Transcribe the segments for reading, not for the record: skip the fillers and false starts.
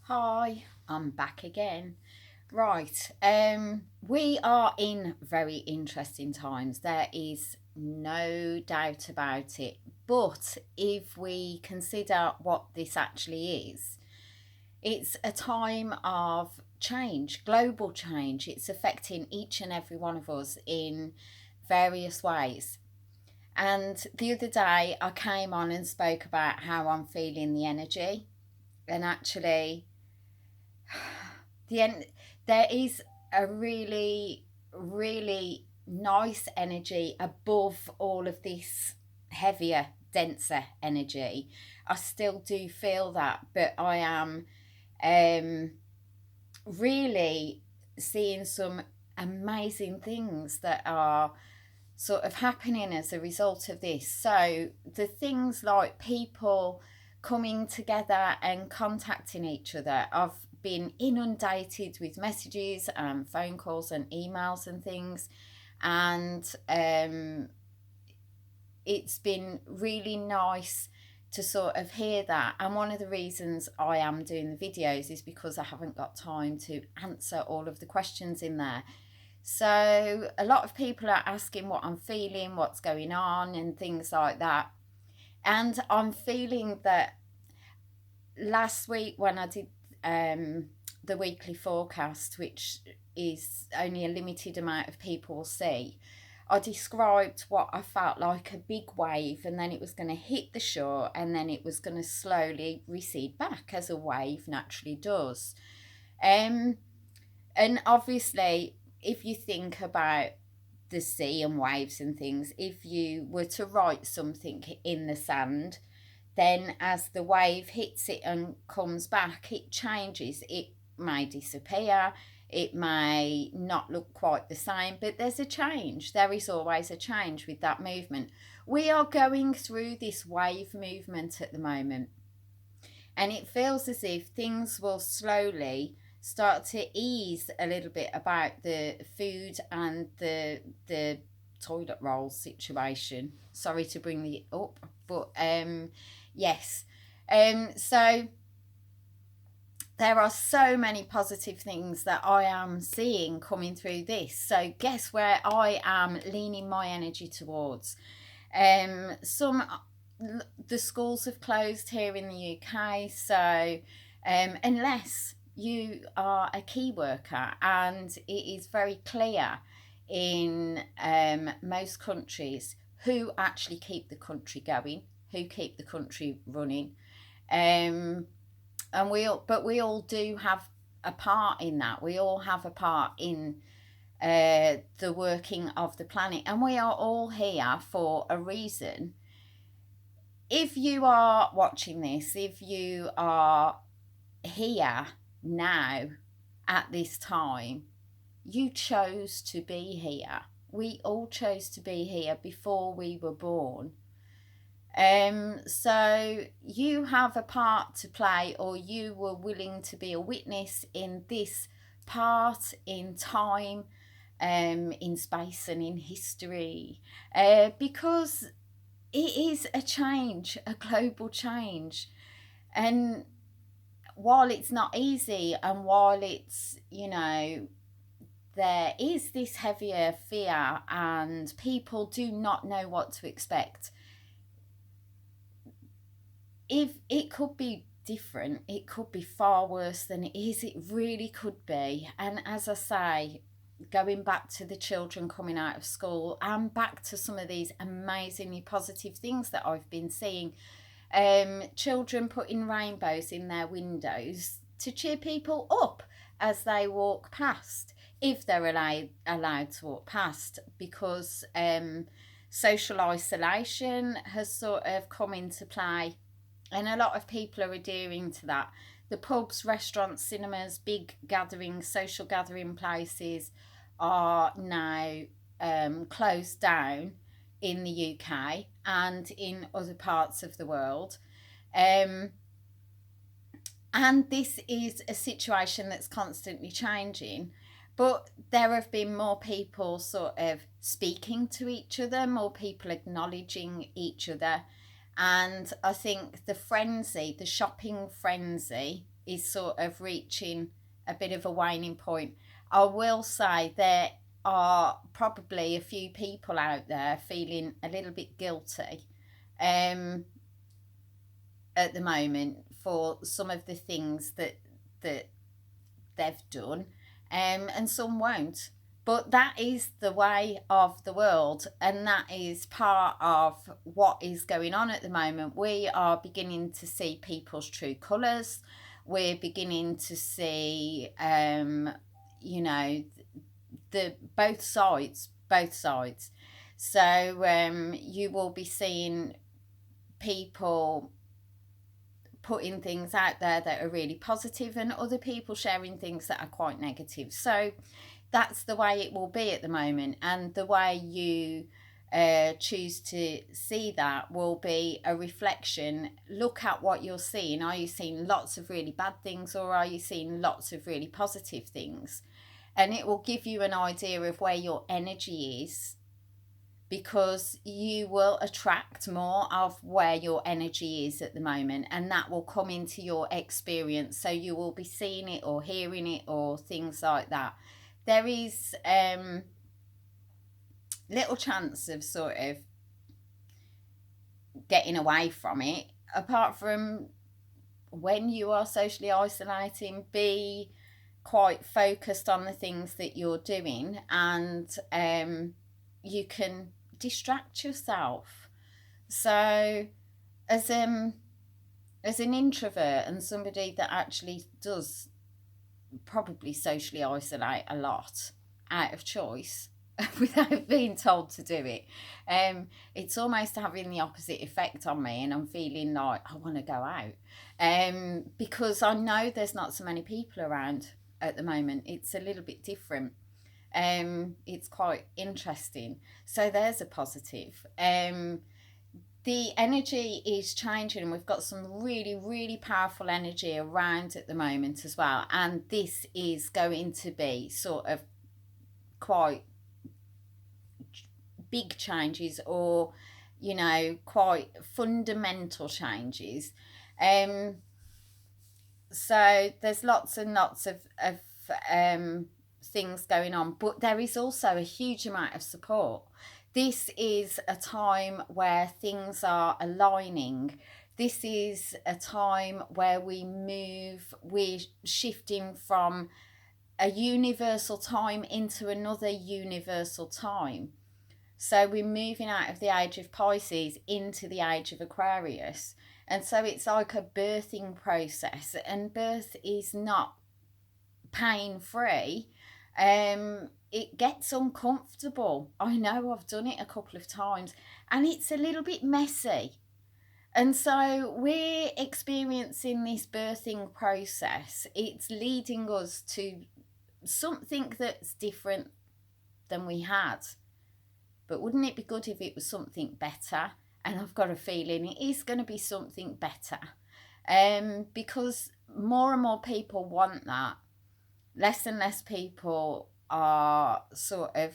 Hi, I'm back again. Right, we are in very interesting times. There is no doubt about it. But if we consider what this actually is, it's a time of change, global change. It's affecting each and every one of us in various ways. And the other day, I came on and spoke about how I'm feeling the energy, and actually, the en- there is a really nice energy above all of this heavier, denser energy. I still do feel that, but I am um, really seeing some amazing things that are sort of happening as a result of this. So the things like people coming together and contacting each other. I've been inundated with messages and phone calls and emails and things, and it's been really nice to sort of hear that. And one of the reasons I am doing the videos is because I haven't got time to answer all of the questions in there. So a lot of people are asking what I'm feeling, what's going on, and things like that. And I'm feeling that last week when I did the weekly forecast, which is only a limited amount of people will see, I described what I felt like a big wave, and then it was going to hit the shore, and then it was going to slowly recede back as a wave naturally does. Um, and obviously, if you think about the sea and waves and things, if you were to write something in the sand, then as the wave hits it and comes back, it changes. It may disappear, it may not look quite the same, but there's a change. There is always a change with that movement. We are going through this wave movement at the moment, and it feels as if things will slowly start to ease a little bit about the food and the toilet roll situation. Sorry to bring it up, but yes. So there are so many positive things that I am seeing coming through this. So guess where I am leaning my energy towards? Some the schools have closed here in the UK, so unless you are a key worker, and it is very clear in most countries who actually keep the country going, who keep the country running, um, and we all do have a part in that. We all have a part in the working of the planet, and we are all here for a reason. If you are watching this, if you are here now at this time, you chose to be here. We all chose to be here before we were born. So you have a part to play, or you were willing to be a witness in this part in time, in space, and in history, because it is a change, a global change. And while it's not easy, and while it's, there is this heavier fear, and people do not know what to expect, if it could be different, it could be far worse than it is. It really could be. And as I say, going back to the children coming out of school, and back to some of these amazingly positive things that I've been seeing, children putting rainbows in their windows to cheer people up as they walk past, if they're allowed to walk past, because social isolation has sort of come into play, and a lot of people are adhering to that. The pubs, restaurants, cinemas, big gathering, social gathering places are now closed down in the UK and in other parts of the world. Um, and this is a situation that's constantly changing. But there have been more people sort of speaking to each other, more people acknowledging each other. And I think the frenzy, the shopping frenzy, is sort of reaching a bit of a waning point. I will say there are probably a few people out there feeling a little bit guilty at the moment for some of the things that they've done, and some won't. But that is the way of the world, and that is part of what is going on at the moment. We are beginning to see people's true colours. We're beginning to see, you know, the both sides. So you will be seeing people putting things out there that are really positive, and other people sharing things that are quite negative. So that's the way it will be at the moment, and the way you choose to see that will be a reflection. Look at what you're seeing. Are you seeing lots of really bad things, or are you seeing lots of really positive things? And it will give you an idea of where your energy is, because you will attract more of where your energy is at the moment, and that will come into your experience. So you will be seeing it or hearing it or things like that. There is little chance of sort of getting away from it, apart from when you are socially isolating. Be quite focused on the things that you're doing, and you can distract yourself. So as an introvert and somebody that actually does probably socially isolate a lot out of choice without being told to do it, it's almost having the opposite effect on me, and I'm feeling like I want to go out, because I know there's not so many people around at the moment. It's a little bit different. It's quite interesting. So there's a positive. The energy is changing, and we've got some really, really powerful energy around at the moment as well. And this is going to be sort of quite big changes, or, you know, quite fundamental changes. So there's lots and lots of things going on, but there is also a huge amount of support. This is a time where things are aligning. This is a time where we're shifting from a universal time into another universal time. So we're moving out of the age of Pisces into the age of Aquarius. And so it's like a birthing process, and birth is not pain-free. It gets uncomfortable. I know, I've done it a couple of times, and it's a little bit messy. And so we're experiencing this birthing process. It's leading us to something that's different than we had. But wouldn't it be good if it was something better? And I've got a feeling it is going to be something better, because more and more people want that. Less and less people are sort of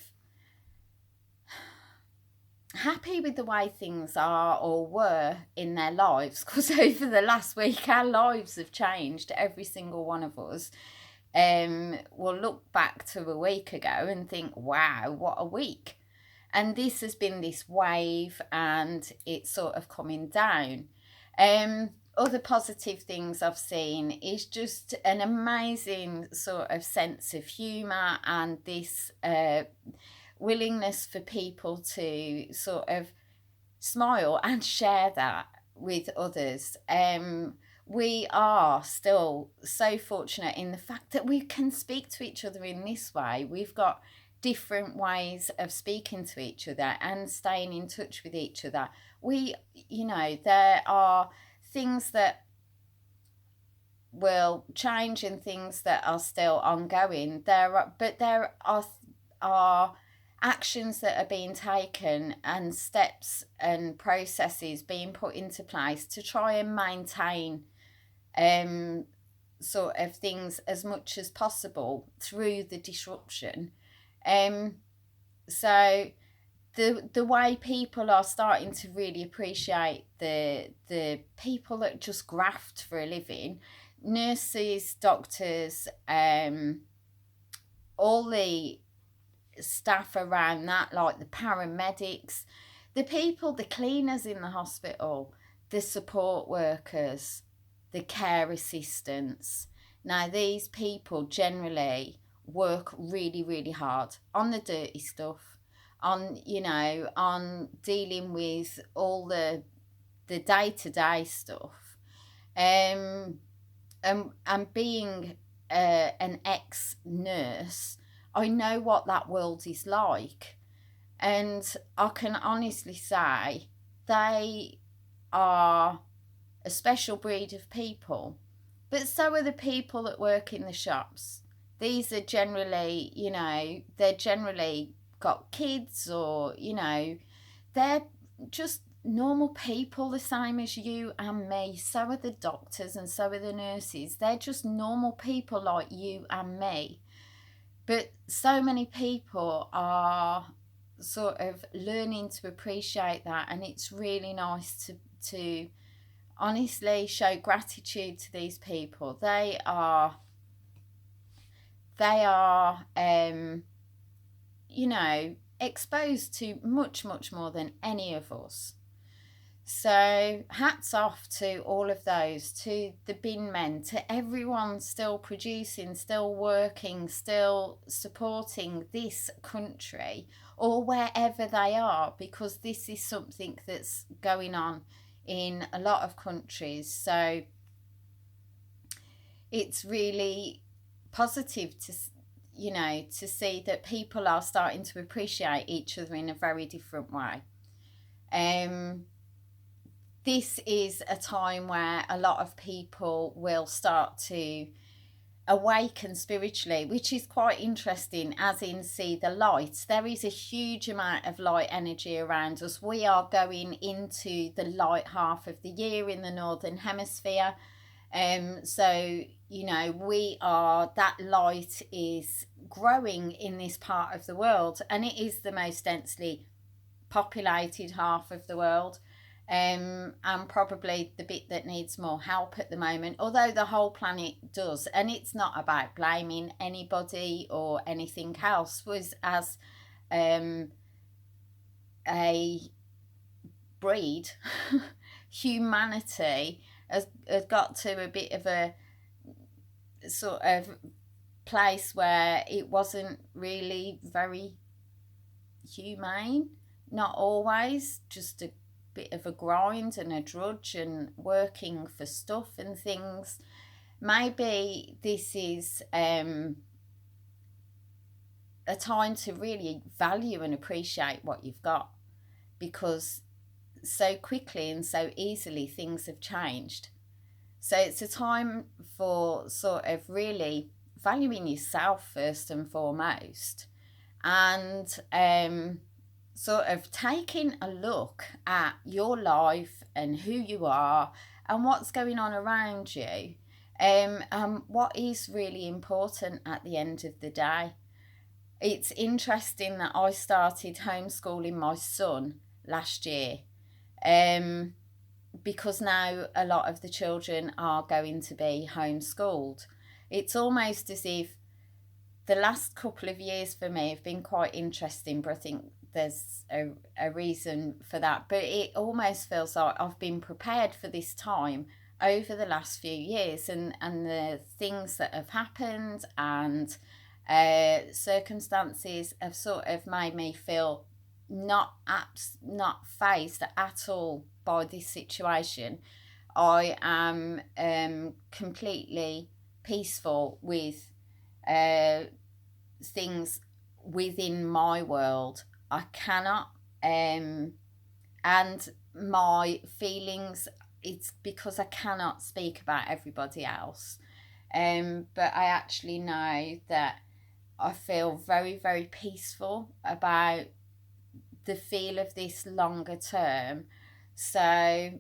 happy with the way things are or were in their lives, because over the last week our lives have changed. Every single one of us will look back to a week ago and think, wow, what a week. And this has been this wave, and it's sort of coming down. Other positive things I've seen is just an amazing sort of sense of humour, and this willingness for people to sort of smile and share that with others. We are still so fortunate in the fact that we can speak to each other in this way. We've got different ways of speaking to each other and staying in touch with each other. There are things that will change and things that are still ongoing. There are actions that are being taken, and steps and processes being put into place to try and maintain sort of things as much as possible through the disruption. So the way people are starting to really appreciate the people that just graft for a living, nurses, doctors, all the staff around that, like the paramedics, the people, the cleaners in the hospital, the support workers, the care assistants. Now, these people generally work really, really hard on the dirty stuff, on, on dealing with all the day-to-day stuff. And being an ex-nurse, I know what that world is like. And I can honestly say they are a special breed of people. But so are the people that work in the shops. These are generally, they're generally got kids, or, they're just normal people the same as you and me. So are the doctors and so are the nurses. They're just normal people like you and me. But so many people are sort of learning to appreciate that, and it's really nice to honestly show gratitude to these people. They are exposed to much, much more than any of us. So hats off to all of those, to the bin men, to everyone still producing, still working, still supporting this country, or wherever they are, because this is something that's going on in a lot of countries. So it's really positive to see that people are starting to appreciate each other in a very different way. This is a time where a lot of people will start to awaken spiritually, which is quite interesting, as in see the light. There is a huge amount of light energy around us. We are going into the light half of the year in the Northern Hemisphere. So, that light is growing in this part of the world, and it is the most densely populated half of the world. And probably the bit that needs more help at the moment, although the whole planet does. And it's not about blaming anybody or anything else. Was as a breed, humanity has got to a bit of a sort of place where it wasn't really very humane. Not always, just a bit of a grind and a drudge and working for stuff and things. Maybe this is a time to really value and appreciate what you've got, because so quickly and so easily things have changed. So it's a time for sort of really valuing yourself first and foremost, and sort of taking a look at your life and who you are and what's going on around you, and what is really important at the end of the day. It's interesting that I started homeschooling my son last year, because now a lot of the children are going to be homeschooled. It's almost as if the last couple of years for me have been quite interesting, but I think there's a reason for that. But it almost feels like I've been prepared for this time over the last few years, and the things that have happened and circumstances have sort of made me feel not phased at all by this situation. I am completely peaceful with things within my world. I cannot, and my feelings, it's because I cannot speak about everybody else. But I actually know that I feel very, very peaceful about the feel of this longer term. So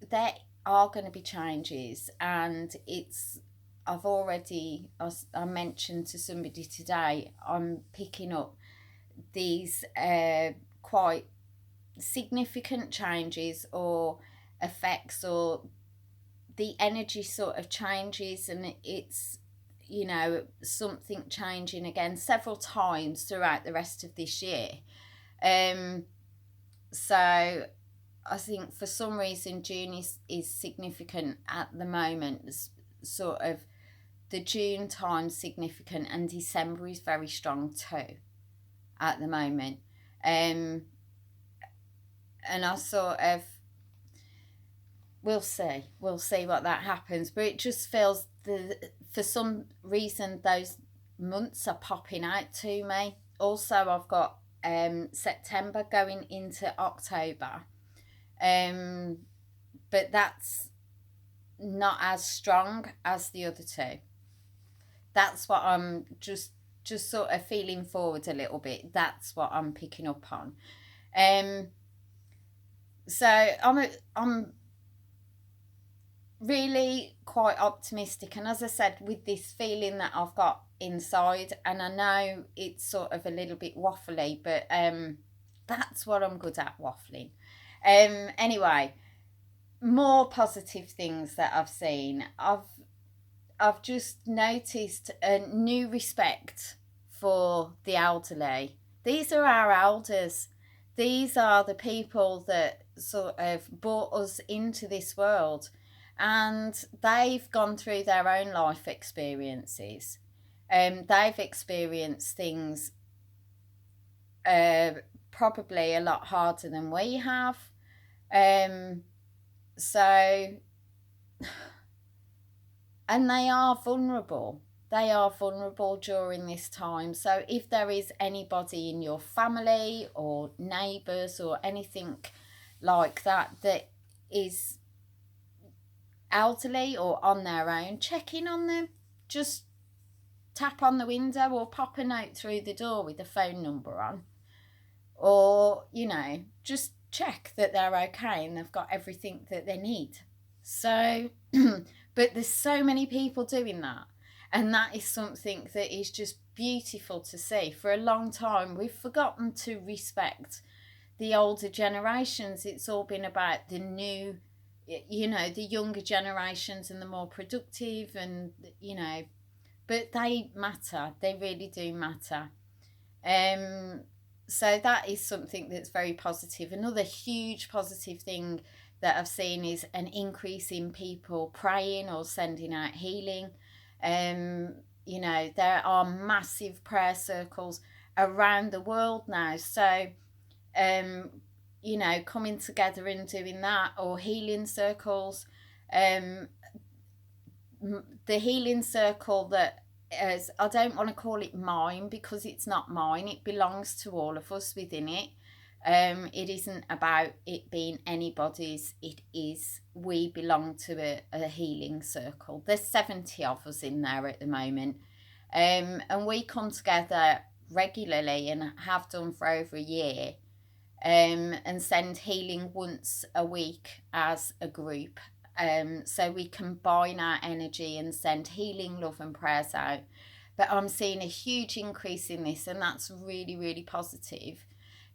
there are going to be changes, and I mentioned to somebody today, I'm picking up these quite significant changes or effects or the energy sort of changes, and it's, you know, something changing again several times throughout the rest of this year. So I think for some reason June is significant at the moment. It's sort of the June time significant, and December is very strong too at the moment. And I sort of, we'll see what that happens, but it just feels for some reason those months are popping out to me. Also, I've got September going into October, but that's not as strong as the other two. That's what I'm just sort of feeling forward a little bit. That's what I'm picking up on. So I'm really quite optimistic, and as I said, with this feeling that I've got inside, and I know it's sort of a little bit waffly, but that's what I'm good at, waffling. Anyway, more positive things that I've seen. I've just noticed a new respect for the elderly. These are our elders. These are the people that sort of brought us into this world, and they've gone through their own life experiences. They've experienced things probably a lot harder than we have. So, and they are vulnerable. They are vulnerable during this time. So if there is anybody in your family or neighbours or anything like that that is elderly or on their own, check in on them. Just tap on the window or pop a note through the door with a phone number on. Or, you know, just check that they're okay and they've got everything that they need. So, but there's so many people doing that. And that is something that is just beautiful to see. For a long time, we've forgotten to respect the older generations. It's all been about the new, you know, the younger generations and the more productive, and, you know, but they matter. They really do matter. So that is something that's very positive. Another huge positive thing that I've seen is an increase in people praying or sending out healing. You know, there are massive prayer circles around the world now. So, you know, coming together and doing that, or healing circles. The healing circle that is, I don't want to call it mine because it's not mine. It belongs to all of us within it. It isn't about it being anybody's. It is, we belong to a healing circle. There's 70 of us in there at the moment. And we come together regularly and have done for over a year, and send healing once a week as a group. So we combine our energy and send healing, love and prayers out. But I'm seeing a huge increase in this, and that's really, really positive.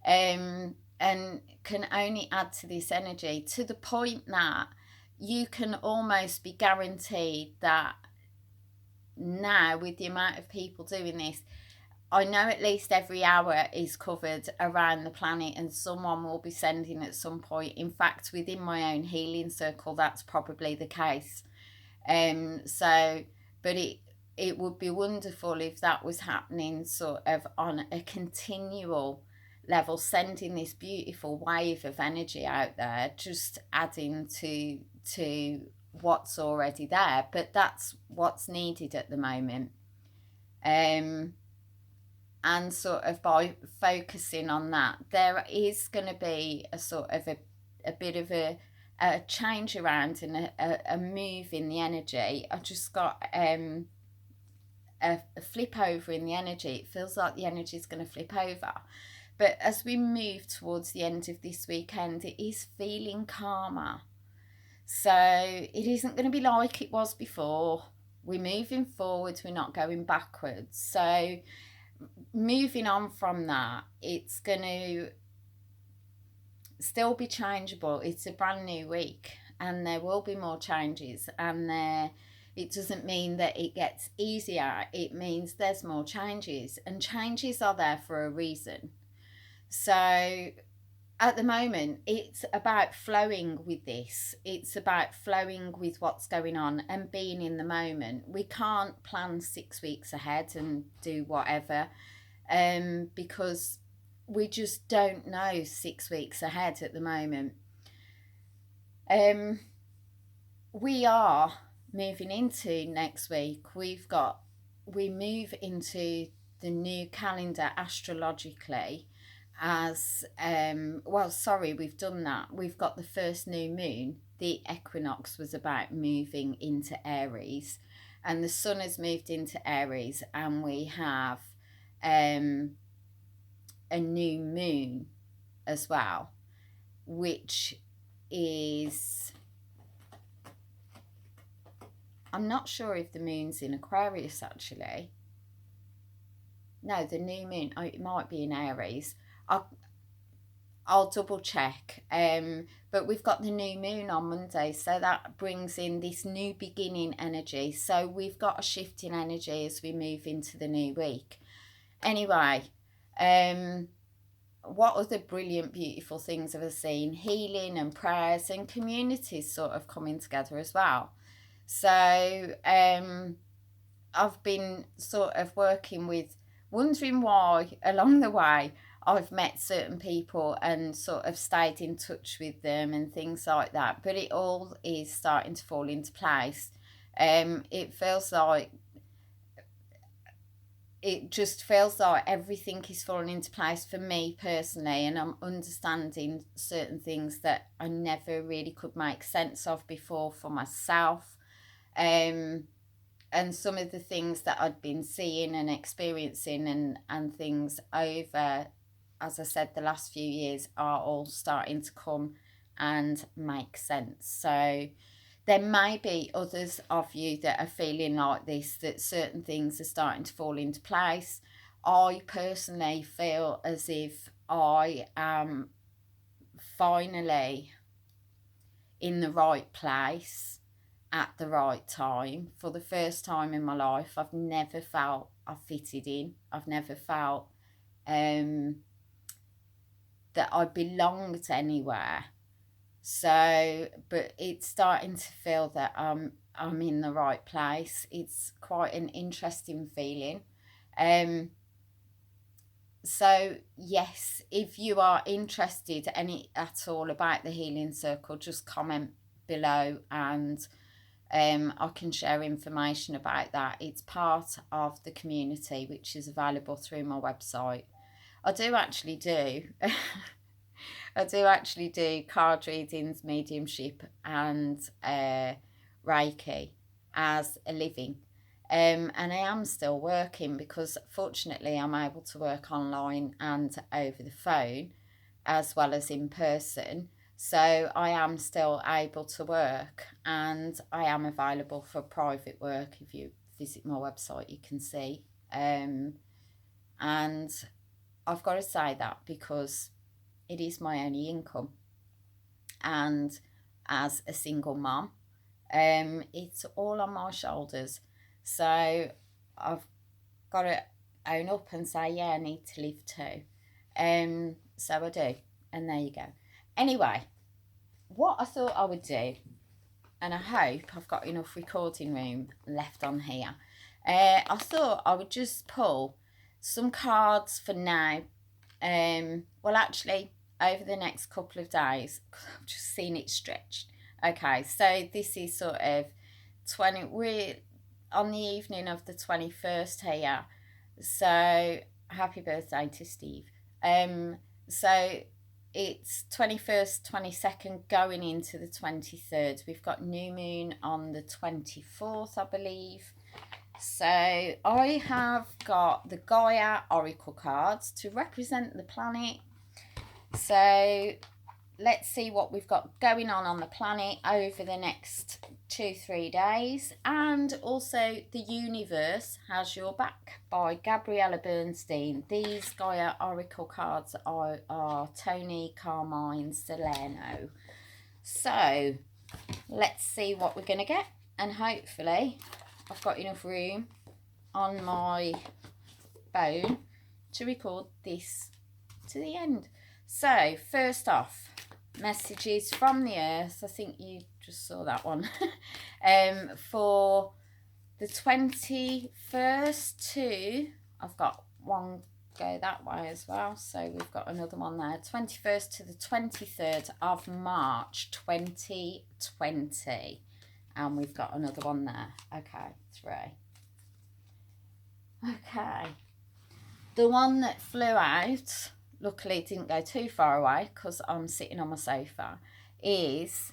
And can only add to this energy to the point that you can almost be guaranteed that now, with the amount of people doing this, I know at least every hour is covered around the planet, and someone will be sending at some point. In fact, within my own healing circle, that's probably the case. So, but it would be wonderful if that was happening sort of on a continual level, sending this beautiful wave of energy out there, just adding to what's already there. But that's what's needed at the moment. And sort of by focusing on that, there is going to be a sort of a bit of a change around and a move in the energy. I just got a flip over in the energy. It feels like the energy is going to flip over. But as we move towards the end of this weekend, it is feeling calmer. So it isn't going to be like it was before. We're moving forwards, we're not going backwards. So moving on from that, it's going to still be changeable. It's a brand new week. and there will be more changes, and it doesn't mean that it gets easier. It means there's more changes, and changes are there for a reason. So at the moment, it's about flowing with this. It's about flowing with what's going on and being in the moment. We can't plan 6 weeks ahead and do whatever, because we just don't know 6 weeks ahead at the moment. We are moving into next week. We move into the new calendar astrologically as we've done that. We've got the first new moon. The equinox was about moving into Aries, and the sun has moved into Aries, and we have a new moon as well, which is, I'm not sure if the moon's in Aquarius actually. No, the new moon, it might be in Aries. I'll double check. But we've got the new moon on Monday, so that brings in this new beginning energy. So we've got a shift in energy as we move into the new week. Anyway, what other brilliant, beautiful things have I seen? Healing and prayers and communities sort of coming together as well. So I've been sort of working with, wondering why along the way I've met certain people and sort of stayed in touch with them and things like that. But it all is starting to fall into place. It just feels like everything is falling into place for me personally, and I'm understanding certain things that I never really could make sense of before for myself. And some of the things that I'd been seeing and experiencing and things over, as I said, the last few years are all starting to come and make sense. So there may be others of you that are feeling like this, that certain things are starting to fall into place. I personally feel as if I am finally in the right place at the right time. For the first time in my life, I've never felt I fitted in. I've never felt that I belonged anywhere. So, but it's starting to feel that I'm in the right place. It's quite an interesting feeling. So yes, if you are interested at all about the Healing Circle, just comment below and I can share information about that. It's part of the community, which is available through my website. I do actually do card readings, mediumship and Reiki as a living. And I am still working because fortunately I'm able to work online and over the phone as well as in person. So I am still able to work, and I am available for private work. If you visit my website, you can see. And I've got to say that because it is my only income. And as a single mum, it's all on my shoulders. So I've got to own up and say, yeah, I need to live too. So I do. And there you go. Anyway, what I thought I would do, and I hope I've got enough recording room left on here, I thought I would just pull some cards for now. Well, actually, over the next couple of days, because I've just seen it stretched. Okay, so this is sort of we're on the evening of the 21st here. So happy birthday to Steve. So it's 21st, 22nd, going into the 23rd. We've got new moon on the 24th, I believe. So I have got the Gaia Oracle cards to represent the planet. So let's see what we've got going on the planet over the next 2-3 days. And also The Universe Has Your Back by Gabrielle Bernstein. These Gaia Oracle cards are Tony Carmine Salerno. So let's see what we're going to get. And hopefully I've got enough room on my phone to record this to the end. So first off, messages from the earth. I think you just saw that one. For the 21st to, I've got one go that way as well, so we've got another one there. 21st to the 23rd of March 2020, and we've got another one there. Okay, 3. Okay, the one that flew out, luckily it didn't go too far away because I'm sitting on my sofa, is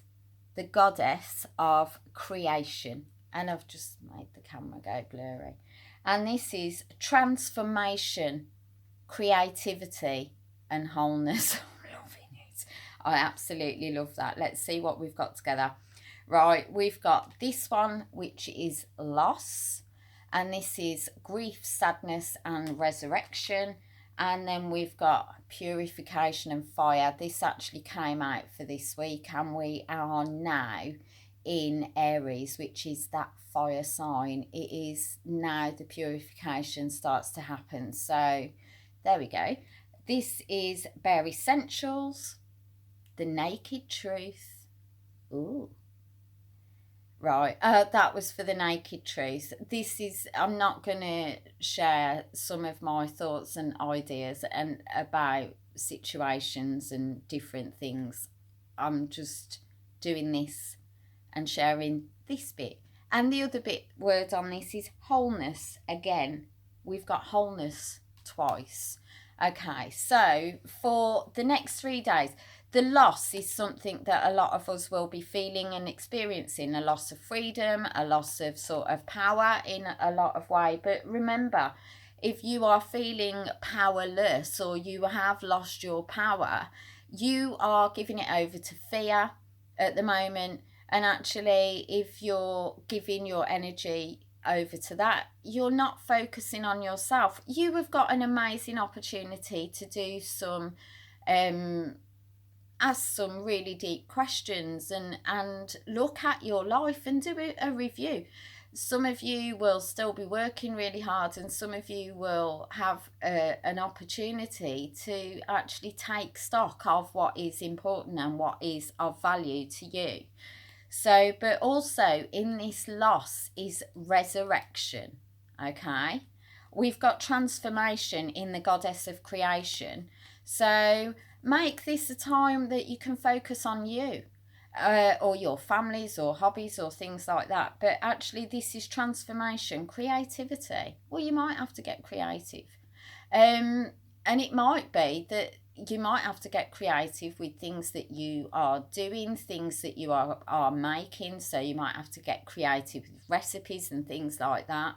the goddess of creation. And I've just made the camera go blurry. And this is transformation, creativity and wholeness. I'm loving it. I absolutely love that. Let's see what we've got together. Right, we've got this one, which is loss. And this is grief, sadness and resurrection. And then we've got purification and fire. This actually came out for this week, and we are now in Aries, which is that fire sign. It is now the purification starts to happen. So there we go. This is Bare Essentials, the naked truth. Ooh. Right, that was for the naked truth. This is, I'm not going to share some of my thoughts and ideas and about situations and different things. I'm just doing this and sharing this bit. And the other bit word on this is wholeness. Again, we've got wholeness twice. Okay, so for the next 3 days, the loss is something that a lot of us will be feeling and experiencing. A loss of freedom, a loss of sort of power in a lot of way. But remember, if you are feeling powerless or you have lost your power, you are giving it over to fear at the moment. And actually, if you're giving your energy over to that, you're not focusing on yourself. You have got an amazing opportunity to do some, ask some really deep questions and look at your life and do a review. Some of you will still be working really hard, and some of you will have an opportunity to actually take stock of what is important and what is of value to you. So, but also in this loss is resurrection, okay? We've got transformation in the goddess of creation. So make this a time that you can focus on you, or your families or hobbies or things like that. But actually this is transformation, creativity. Well, you might have to get creative. And it might be that you might have to get creative with things that you are doing, things that you are making. So you might have to get creative with recipes and things like that.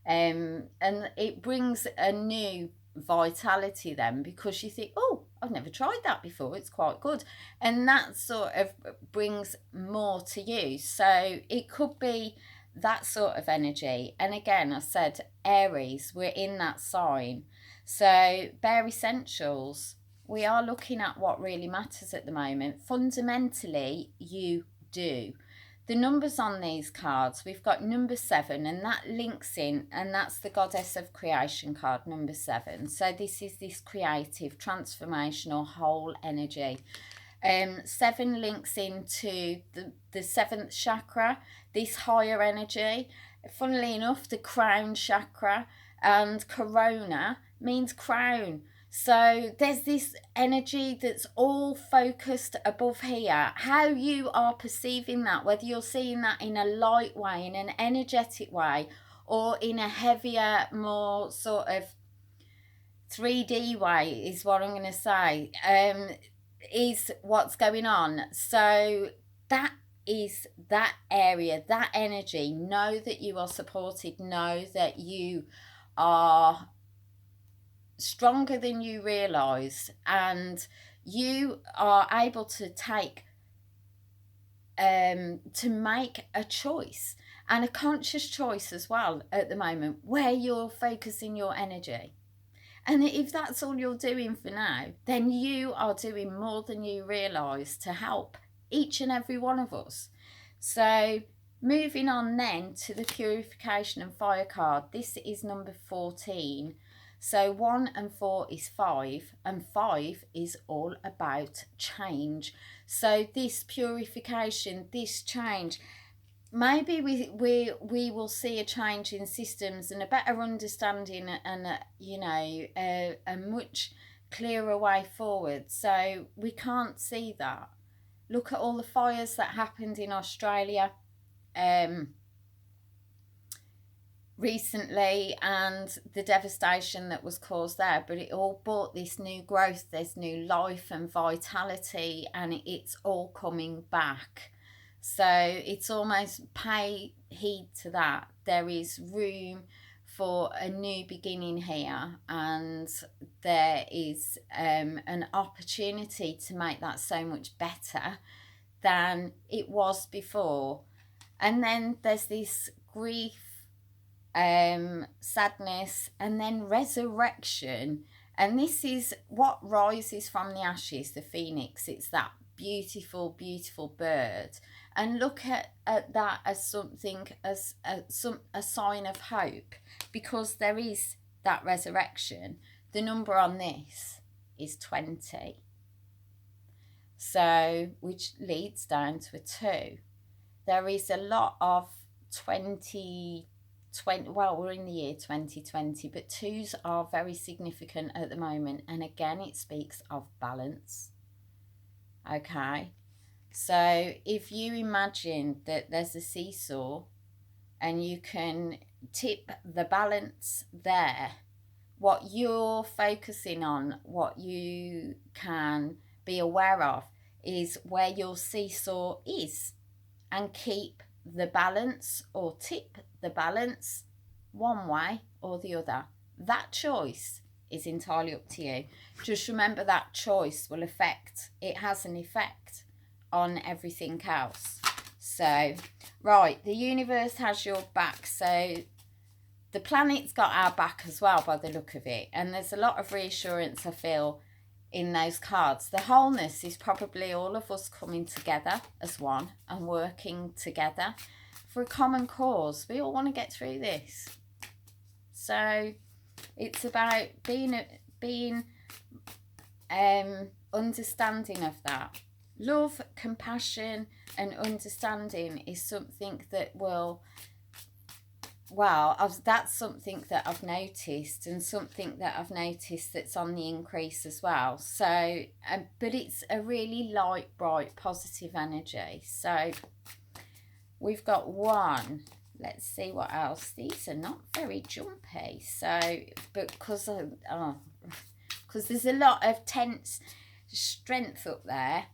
And it brings a new vitality then, because you think, oh, I've never tried that before, it's quite good. And that sort of brings more to you. So it could be that sort of energy. And again, I said Aries, we're in that sign. So Bare Essentials, we are looking at what really matters at the moment. Fundamentally, you do. The numbers on these cards, we've got number 7, and that links in, and that's the goddess of creation card, number 7. So this is this creative, transformational, whole energy. 7 links into the 7th chakra, this higher energy. Funnily enough, the crown chakra, and corona means crown. So there's this energy that's all focused above here. How you are perceiving that, whether you're seeing that in a light way, in an energetic way, or in a heavier, more sort of 3D way, is what I'm going to say, is what's going on. So that is that area, that energy. Know that you are supported. Know that you are stronger than you realise, and you are able to take to make a choice, and a conscious choice as well at the moment, where you're focusing your energy. And if that's all you're doing for now, then you are doing more than you realise to help each and every one of us. So moving on then to the purification and fire card. This is number 14. So 1 and 4 is 5, and 5 is all about change. So this purification, this change, maybe we will see a change in systems and a better understanding and a much clearer way forward. So we can't see that. Look at all the fires that happened in Australia recently and the devastation that was caused there, but it all brought this new growth, this new life and vitality, and it's all coming back. So it's almost pay heed to that. There is room for a new beginning here, and there is an opportunity to make that so much better than it was before. And then there's this grief, sadness, and then resurrection. And this is what rises from the ashes, the phoenix. It's that beautiful, beautiful bird. And look at that as something, as a sign of hope, because there is that resurrection. The number on this is 20. So, which leads down to a 2. There is a lot of 20, well, we're in the year 2020, but 2s are very significant at the moment. And again, it speaks of balance. Okay. So if you imagine that there's a seesaw and you can tip the balance there, what you're focusing on, what you can be aware of, is where your seesaw is, and keep the balance or tip the balance one way or the other. That choice is entirely up to you. Just remember that choice will affect, it has an effect on everything else. So, right, the universe has your back. So the planet's got our back as well by the look of it. And there's a lot of reassurance, I feel, in those cards. The wholeness is probably all of us coming together as one and working together for a common cause. We all want to get through this. So it's about being understanding of that. Love, compassion and understanding is something that will, that's something that I've noticed, and something that I've noticed that's on the increase as well. So, but it's a really light, bright, positive energy. So we've got 1. Let's see what else. These are not very jumpy. So, but because there's a lot of tense strength up there.